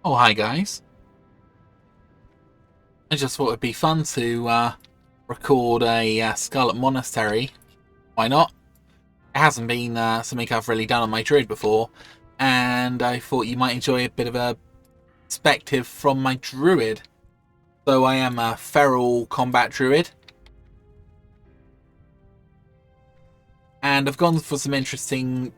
Oh, hi guys. I just thought it'd be fun to record a Scarlet Monastery. Why not? It hasn't been something I've really done on my druid before, and I thought you might enjoy a bit of a perspective from my druid. So I am a feral combat druid, and I've gone for some interesting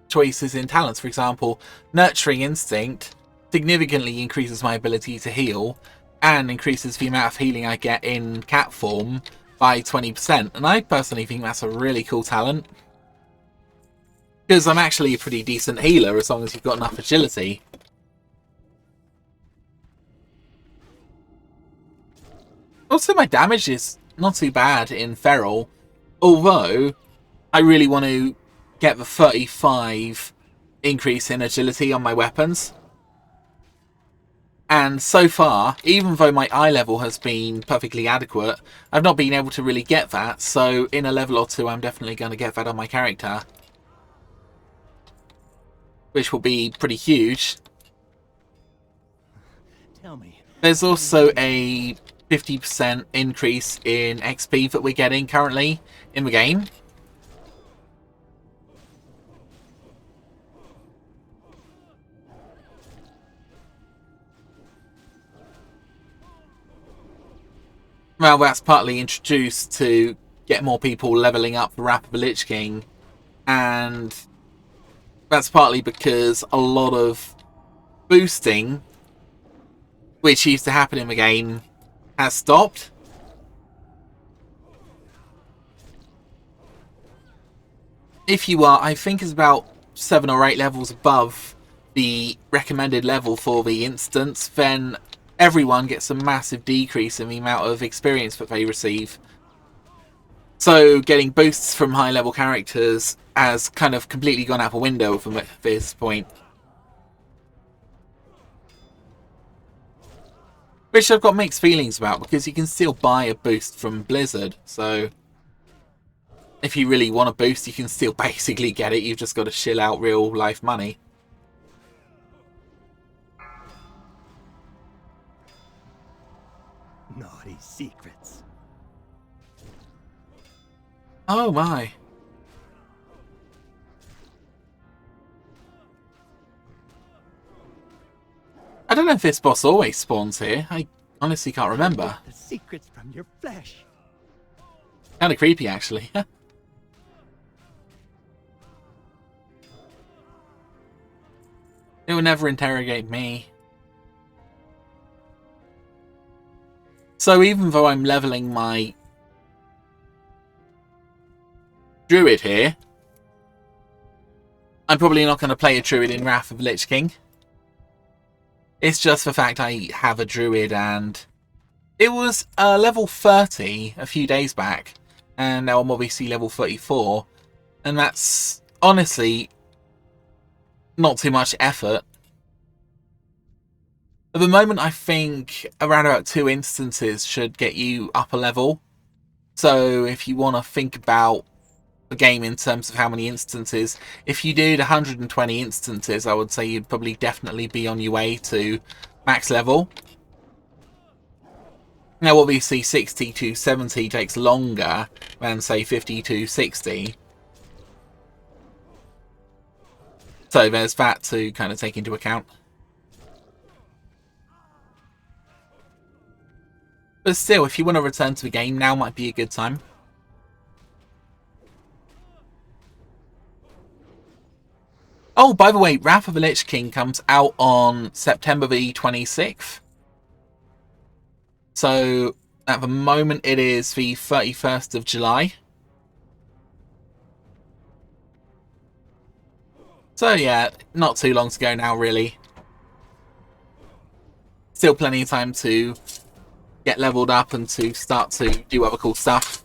choices in talents. For example, Nurturing Instinct significantly increases my ability to heal and increases the amount of healing I get in cat form by 20%. And I personally think that's a really cool talent, because I'm actually a pretty decent healer as long as you've got enough agility. Also, my damage is not too bad in feral, although I really want to get the 35 increase in agility on my weapons. And so far, even though my eye level has been perfectly adequate, I've not been able to really get that, so in a level or two I'm definitely going to get that on my character, which will be pretty huge. Tell me. There's also a 50% increase in XP that we're getting currently in the game. Well, that's partly introduced to get more people leveling up the Wrath of the Lich King, and that's partly because a lot of boosting, which used to happen in the game, has stopped. If you are, I think it's about 7 or 8 levels above the recommended level for the instance, then everyone gets a massive decrease in the amount of experience that they receive. So getting boosts from high level characters has kind of completely gone out the window from this point. Which I've got mixed feelings about, because you can still buy a boost from Blizzard, so if you really want a boost you can still basically get it, you've just got to shill out real life money. Naughty secrets. Oh my. I don't know if this boss always spawns here. I honestly can't remember. The secrets from your flesh. Kind of creepy, actually. It will never interrogate me. So even though I'm leveling my druid here, I'm probably not going to play a druid in Wrath of the Lich King. It's just the fact I have a druid, and it was level 30 a few days back, and now I'm obviously level 34, and that's honestly not too much effort. At the moment, I think around about 2 instances should get you up a level. So if you want to think about the game in terms of how many instances, if you did 120 instances, I would say you'd probably definitely be on your way to max level. Now obviously 60 to 70 takes longer than say 50 to 60. So there's that to kind of take into account. But still, if you want to return to the game, now might be a good time. Oh, by the way, Wrath of the Lich King comes out on September the 26th. So, at the moment, it is the 31st of July. So yeah, not too long to go now, really. Still plenty of time to get leveled up and to start to do other cool stuff.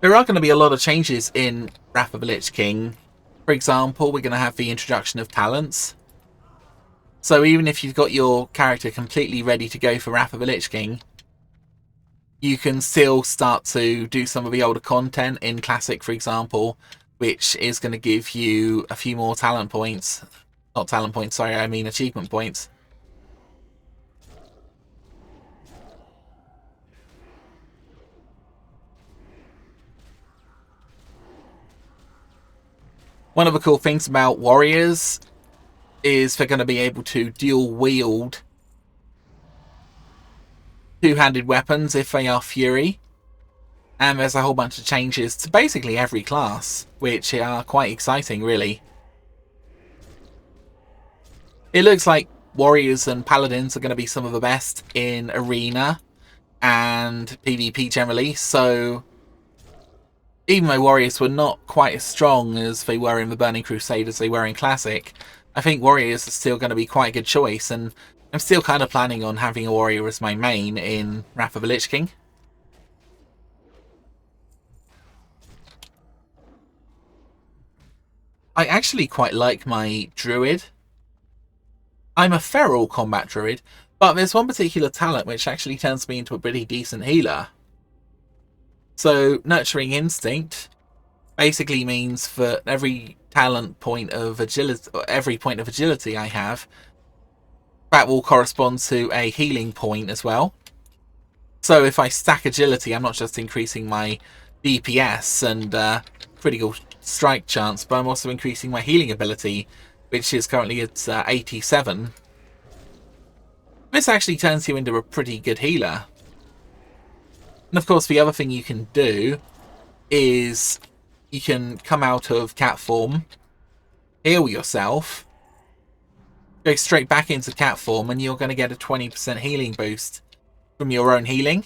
There are going to be a lot of changes in Wrath of the Lich King. For example, we're going to have the introduction of talents. So even if you've got your character completely ready to go for Wrath of the Lich King, you can still start to do some of the older content in Classic, for example, which is going to give you a few more talent points Not talent points, sorry, I mean achievement points. One of the cool things about warriors is they're going to be able to dual wield two-handed weapons if they are Fury. And there's a whole bunch of changes to basically every class, which are quite exciting, really. It looks like warriors and paladins are going to be some of the best in arena and PvP generally, so even though warriors were not quite as strong as they were in the Burning Crusade as they were in Classic, I think warriors are still going to be quite a good choice, and I'm still kind of planning on having a warrior as my main in Wrath of the Lich King. I actually quite like my druid. I'm a feral combat druid, but there's one particular talent which actually turns me into a pretty decent healer. So, Nurturing Instinct basically means for every talent point of agility, or every point of agility I have, that will correspond to a healing point as well. So if I stack agility, I'm not just increasing my DPS and critical strike chance, but I'm also increasing my healing ability, which is currently at 87. This actually turns you into a pretty good healer. And of course, the other thing you can do is you can come out of cat form, heal yourself, go straight back into cat form, and you're going to get a 20% healing boost from your own healing.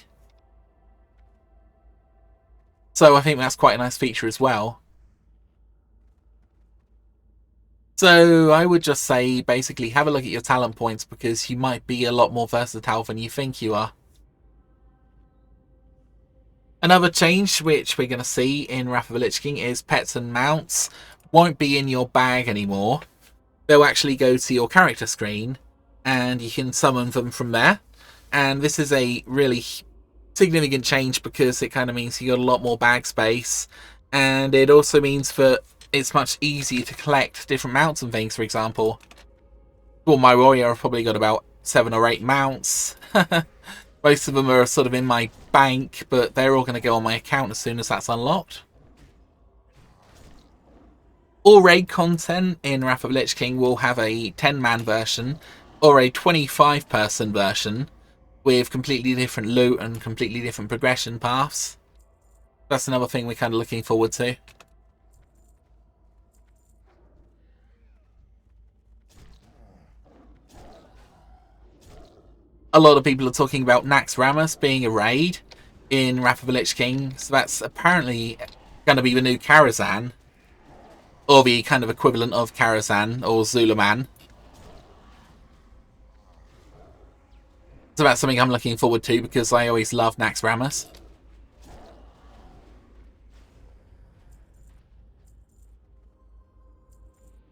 So I think that's quite a nice feature as well. So I would just say, basically, have a look at your talent points, because you might be a lot more versatile than you think you are. Another change which we're going to see in Wrath of the Lich King is pets and mounts won't be in your bag anymore. They'll actually go to your character screen and you can summon them from there. And this is a really significant change because it kind of means you got a lot more bag space, and it also means that it's much easier to collect different mounts and things. For example, well, my warrior have probably got about 7 or 8 mounts. Most of them are sort of in my bank, but they're all going to go on my account as soon as that's unlocked. All raid content in Wrath of the Lich King will have a 10-man version or a 25-person version with completely different loot and completely different progression paths. That's another thing we're kind of looking forward to. A lot of people are talking about Nax Ramus being a raid in Wrath of the Lich King, so that's apparently going to be the new Karazhan, or the kind of equivalent of Karazhan or Zulaman. So that's something I'm looking forward to because I always love Nax Ramus.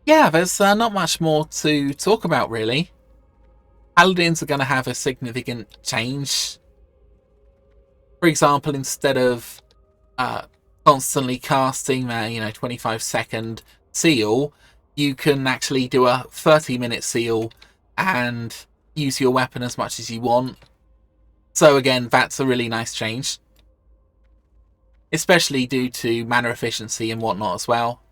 Yeah, there's not much more to talk about really. Paladins are going to have a significant change. For example, instead of constantly casting their 25-second seal, you can actually do a 30-minute seal and use your weapon as much as you want. So again, that's a really nice change, especially due to mana efficiency and whatnot as well.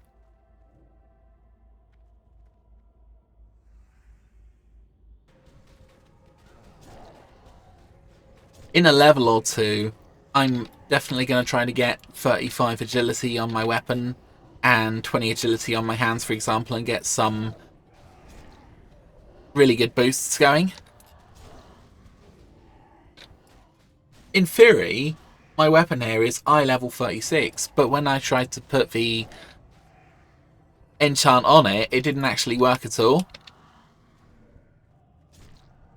In a level or two, I'm definitely going to try to get 35 agility on my weapon and 20 agility on my hands, for example, and get some really good boosts going. In theory, my weapon here is eye level 36, but when I tried to put the enchant on it, it didn't actually work at all.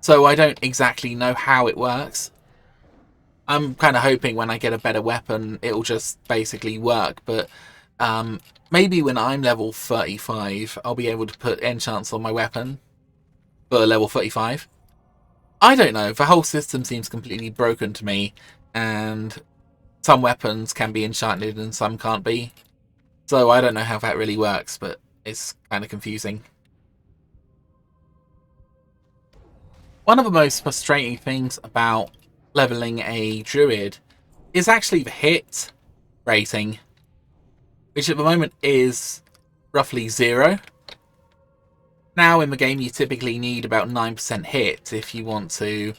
So I don't exactly know how it works. I'm kind of hoping when I get a better weapon, it'll just basically work. But maybe when I'm level 35, I'll be able to put enchants on my weapon for level 35. I don't know. The whole system seems completely broken to me. And some weapons can be enchanted and some can't be. So I don't know how that really works, but it's kind of confusing. One of the most frustrating things about leveling a druid is actually the hit rating, which at the moment is roughly 0. Now in the game you typically need about 9% hit if you want to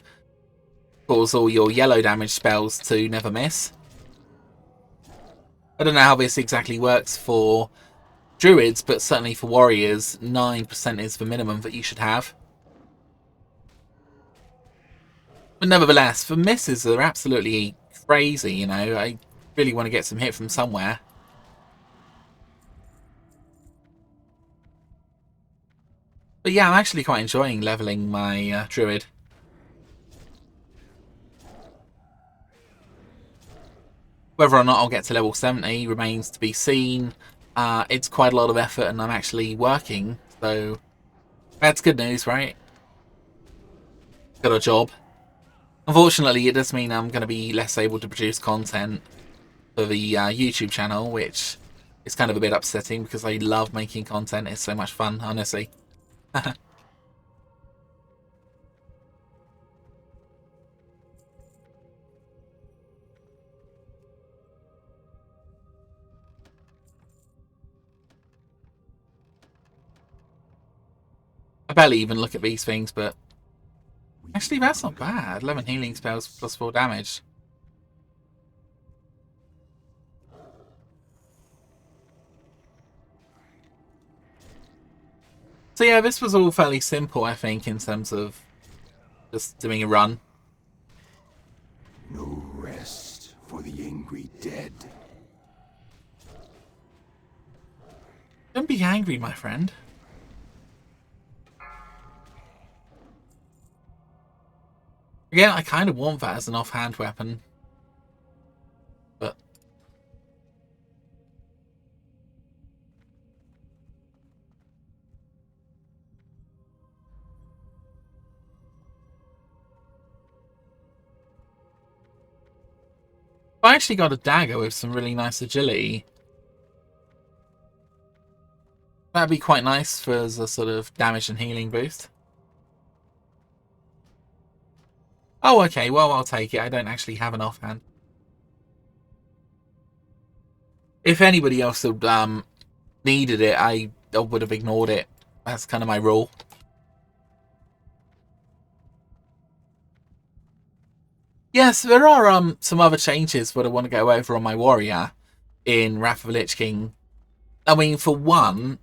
cause all your yellow damage spells to never miss. I don't know how this exactly works for druids, but certainly for warriors, 9% is the minimum that you should have. But nevertheless, the misses are absolutely crazy, you know. I really want to get some hit from somewhere. But yeah, I'm actually quite enjoying leveling my druid. Whether or not I'll get to level 70 remains to be seen. It's quite a lot of effort and I'm actually working, so that's good news, right? Got a job. Unfortunately, it does mean I'm going to be less able to produce content for the YouTube channel, which is kind of a bit upsetting because I love making content. It's so much fun, honestly. I barely even look at these things, but actually that's not bad. 11 healing spells plus 4 damage. So yeah, this was all fairly simple, I think, in terms of just doing a run. No rest for the angry dead. Don't be angry, my friend. Again, I kind of want that as an offhand weapon. But I actually got a dagger with some really nice agility. That'd be quite nice for as a sort of damage and healing boost. Oh, okay, well, I'll take it. I don't actually have an offhand. If anybody else had needed it, I would have ignored it. That's kind of my rule. Yes, there are some other changes that I want to go over on my warrior in Wrath of the Lich King. I mean, for one,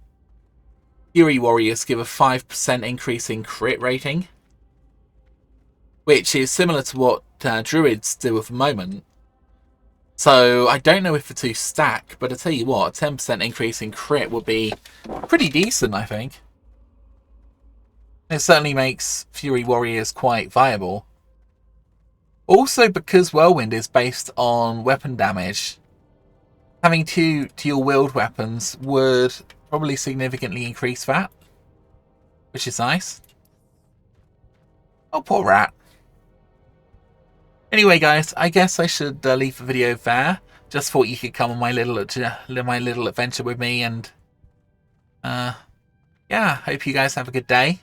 Fury Warriors give a 5% increase in crit rating, which is similar to what Druids do at the moment. So I don't know if the two stack, but I tell you what, a 10% increase in crit would be pretty decent, I think. It certainly makes Fury Warriors quite viable. Also, because Whirlwind is based on weapon damage, having two dual-wield weapons would probably significantly increase that, which is nice. Oh, poor rat. Anyway, guys, I guess I should leave the video there. Just thought you could come on my little adventure with me, and yeah, hope you guys have a good day.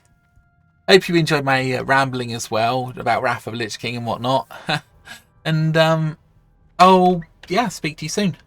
Hope you enjoyed my rambling as well about Wrath of the Lich King and whatnot. And oh yeah, speak to you soon.